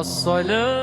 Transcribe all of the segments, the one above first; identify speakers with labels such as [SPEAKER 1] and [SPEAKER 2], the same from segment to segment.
[SPEAKER 1] الصلاة.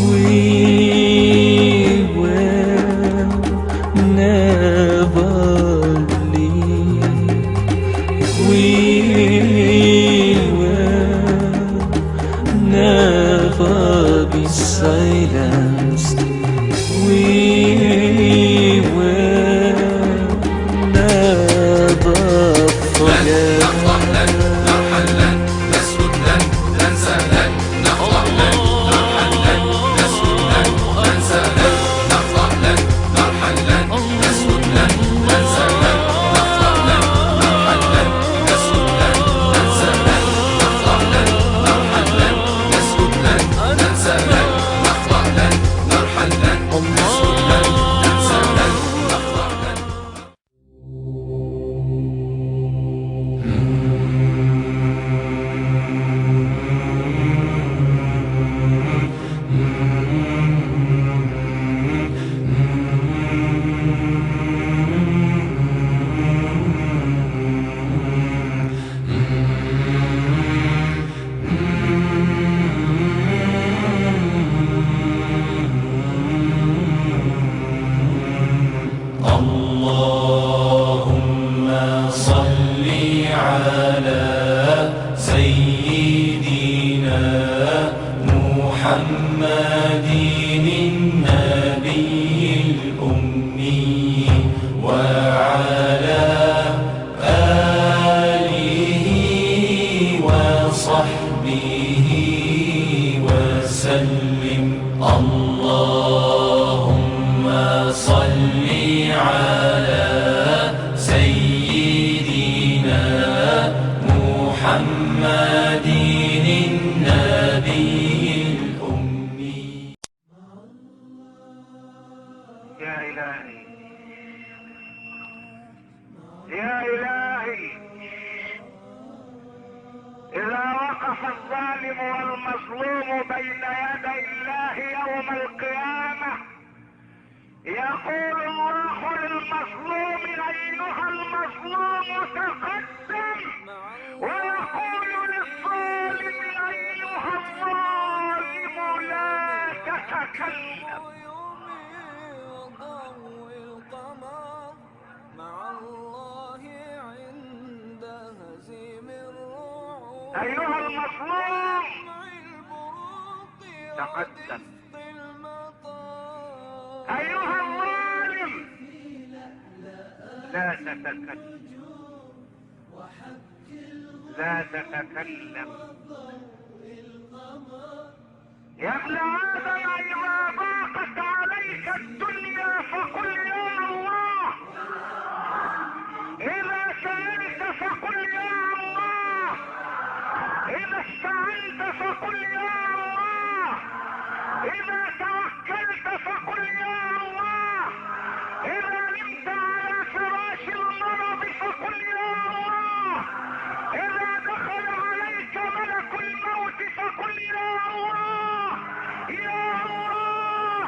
[SPEAKER 1] We will never leave. We will never be silenced. We will never forget. اللهم صل على سيدنا محمد النبي الأمي وعلى آله وصحبه وسلم. اللهم صل على سيدنا محمد النبي الأمي.
[SPEAKER 2] يا إلهي يا إلهي، إذا وقف الظالم والمظلوم بين يدي الله يوم القيامة يقول الله للمظلوم أيها المظلوم تقدم، ويقول للظالم أيها الظالم لا تتكلم. أيها المظلوم تقدم، أيها الظالم لا تتكلم، لا تتكلم. يا ابن آدم إذا ضاقت عليك الدنيا فقل يا الله، إذا سألت فقل يا الله، إذا استعنت فقل يا الله، إذا توكلت فقل يا الله، إذا نمت على فراش المرض فقل يا الله، إذا دخل عليك ملك الموت فقل يا الله، يا الله،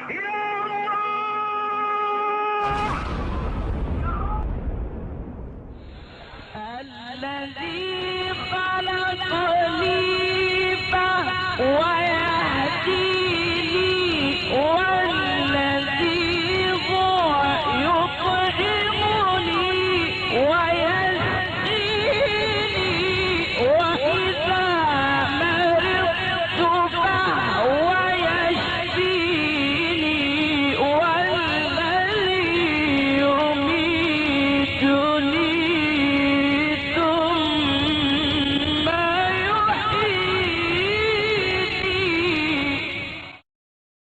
[SPEAKER 2] يا الله. الذي